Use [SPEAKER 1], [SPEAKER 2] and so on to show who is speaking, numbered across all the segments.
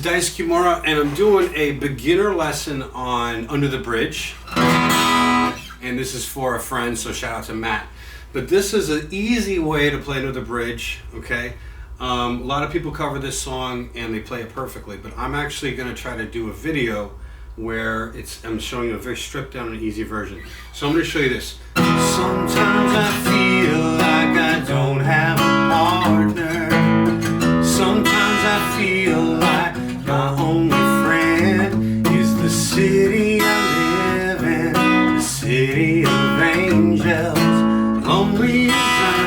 [SPEAKER 1] Dice Kimura, and I'm doing a beginner lesson on Under the Bridge, and this is for a friend, so shout out to Matt. But this is an easy way to play Under the Bridge, okay? A lot of people cover this song and they play it perfectly, but I'm actually going to try to do a video where I'm showing you a very stripped down and easy version. So I'm going to show you this. Sometimes I feel like I don't have a partner. Sometimes I feel like my only friend is the city I live in, the city of angels. Lonely as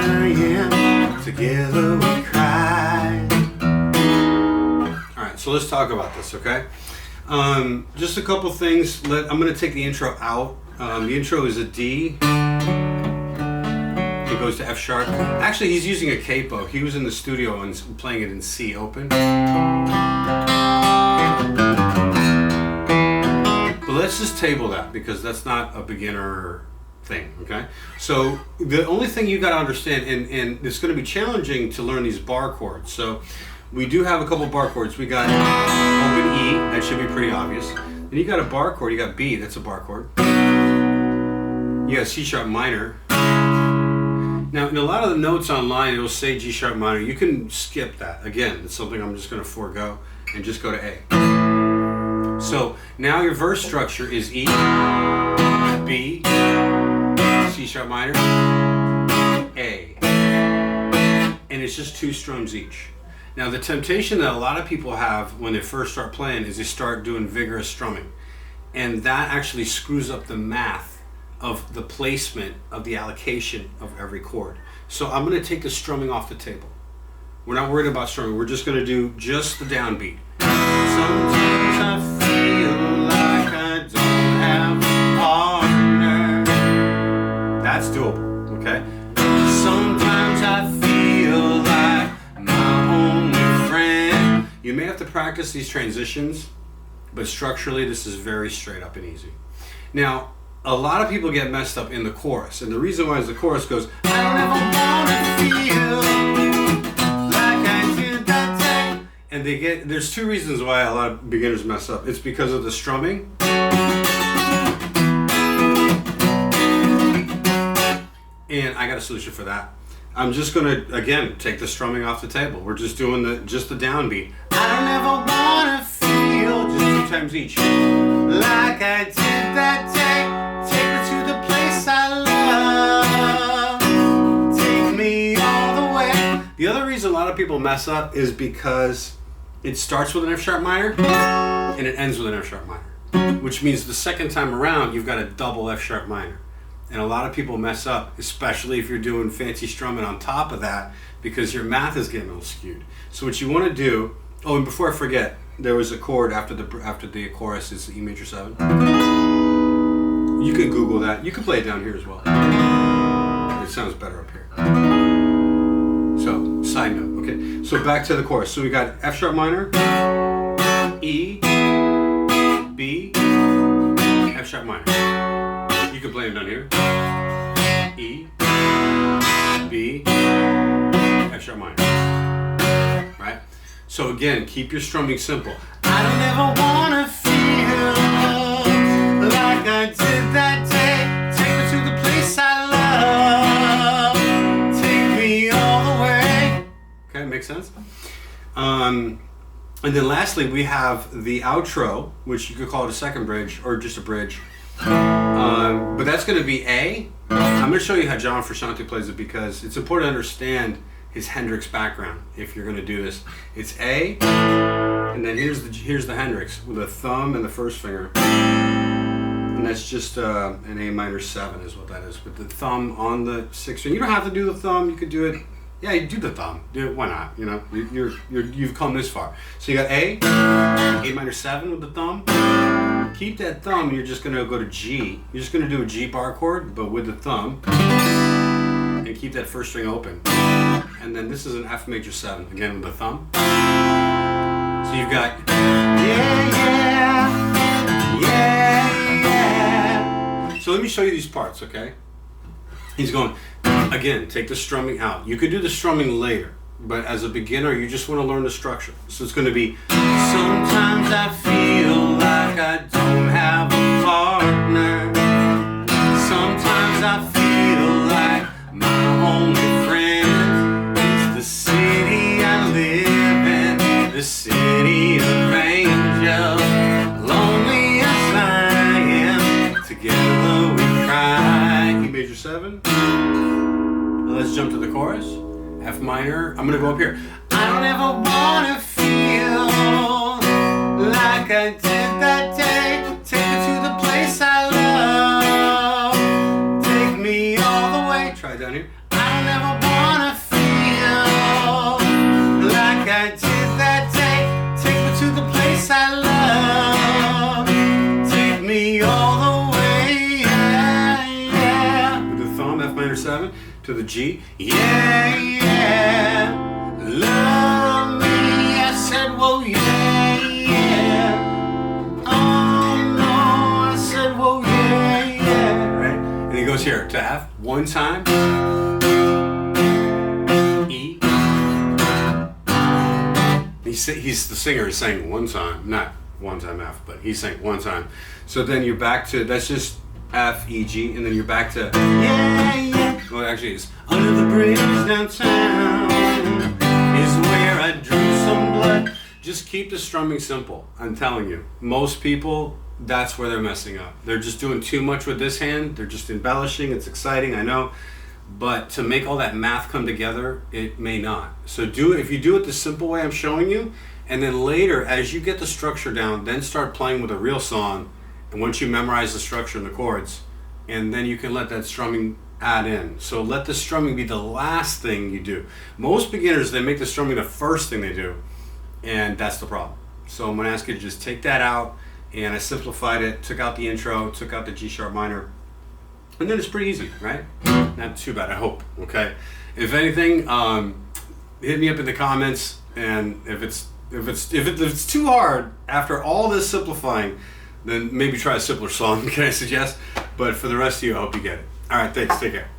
[SPEAKER 1] I am, together we cry. Alright, so let's talk about this, okay? Just a couple things. I'm going to take the intro out. The intro is a D. It goes to F sharp. Actually, he's using a capo. He was in the studio and playing it in C open. But let's just table that because that's not a beginner thing, okay? So the only thing you got to understand, and it's going to be challenging to learn these bar chords. So we do have a couple bar chords. We got open E, that should be pretty obvious. Then you got a bar chord, you got B, that's a bar chord. You got C sharp minor. Now, in a lot of the notes online, it'll say G sharp minor. You can skip that. Again, it's something I'm just going to forego and just go to A. So now your verse structure is E, B, C sharp minor, A. And it's just two strums each. Now, the temptation that a lot of people have when they first start playing is they start doing vigorous strumming. And that actually screws up the math of the placement of the allocation of every chord. So I'm going to take the strumming off the table. We're not worried about strumming. We're just going to do just the downbeat. Sometimes I feel like I don't have a partner. That's doable, okay? Sometimes I feel like my only friend. You may have to practice these transitions, but structurally this is very straight up and easy. Now, a lot of people get messed up in the chorus, and the reason why is the chorus goes, I don't ever wanna feel like I did that day. And there's two reasons why a lot of beginners mess up. It's because of the strumming. And I got a solution for that. I'm just gonna, again, take the strumming off the table. We're just doing just the downbeat. I don't ever wanna feel, just two times each, like I did that day. Take me to the place I love. Take me all the way. The other reason a lot of people mess up is because it starts with an F sharp minor and it ends with an F sharp minor, which means the second time around you've got a double F sharp minor. And a lot of people mess up, especially if you're doing fancy strumming on top of that, because your math is getting a little skewed. So what you want to do, oh, and before I forget, there was a chord after the chorus is E major 7. You can Google that. You can play it down here as well. It sounds better up here. So, side note, okay. So back to the chorus. So we got F sharp minor, E, B, F sharp minor. You can play them down here. E, B, F sharp minor. Right? So again, keep your strumming simple. I don't ever wanna feel like I did that day. Take me to the place I love. Take me all the way. Okay, makes sense? And then lastly, we have the outro, which you could call it a second bridge or just a bridge. But that's going to be A. I'm going to show you how John Frusciante plays it because it's important to understand his Hendrix background if you're going to do this. It's A, and then here's the Hendrix with a thumb and the first finger. And that's just an A minor 7 is what that is, with the thumb on the 6th string. You don't have to do the thumb, you could do it. Yeah, you do the thumb. Do it, why not? You know, you've come this far. So you got A minor 7 with the thumb. Keep that thumb and you're just going to go to G. You're just going to do a G bar chord, but with the thumb. And keep that first string open. And then this is an F major 7, again with the thumb. So you've got, yeah. So let me show you these parts, okay? He's going, again, take the strumming out. You could do the strumming later. but as a beginner, you just want to learn the structure. So it's going to be, sometimes I feel like I don't have a partner. Sometimes I feel like my only friend is the city I live in, the city of angels. Lonely as I am, together we cry. E major 7. Now let's jump to the chorus. F minor. I'm gonna go up here. I don't ever wanna feel like I did that day. Take me to the place I love. Take me all the way. Try it down here. I don't ever wanna feel like I did that day. Take me to the place I love. Take me all the way. Yeah, yeah. With the thumb, F minor 7 to the G. Yeah, yeah. Love me. I said, whoa, yeah, yeah. Oh no, I said, whoa, yeah, yeah. Right? And he goes here to F one time. E. He's the singer is saying one time, not one time F, but he's saying one time. So then you're back to, that's just F, E, G, and then you're back to yeah, yeah. Well, actually, it's under the bridge downtown is where I drew some blood. Just keep the strumming simple. I'm telling you, most people, that's where they're messing up. They're just doing too much with this hand. They're just embellishing. It's exciting, I know, but to make all that math come together, it may not. So if you do it the simple way I'm showing you, and then later, as you get the structure down, then start playing with a real song. And once you memorize the structure and the chords, and then you can let that strumming add in. So let the strumming be the last thing you do. Most beginners, they make the strumming the first thing they do, and that's the problem. So I'm gonna ask you to just take that out, and I simplified it, took out the intro, took out the G sharp minor, and then it's pretty easy, right? Not too bad, I hope, okay? If anything, hit me up in the comments, and if it's too hard after all this simplifying, then maybe try a simpler song, can I suggest? But for the rest of you, I hope you get it. All right, thanks, take care.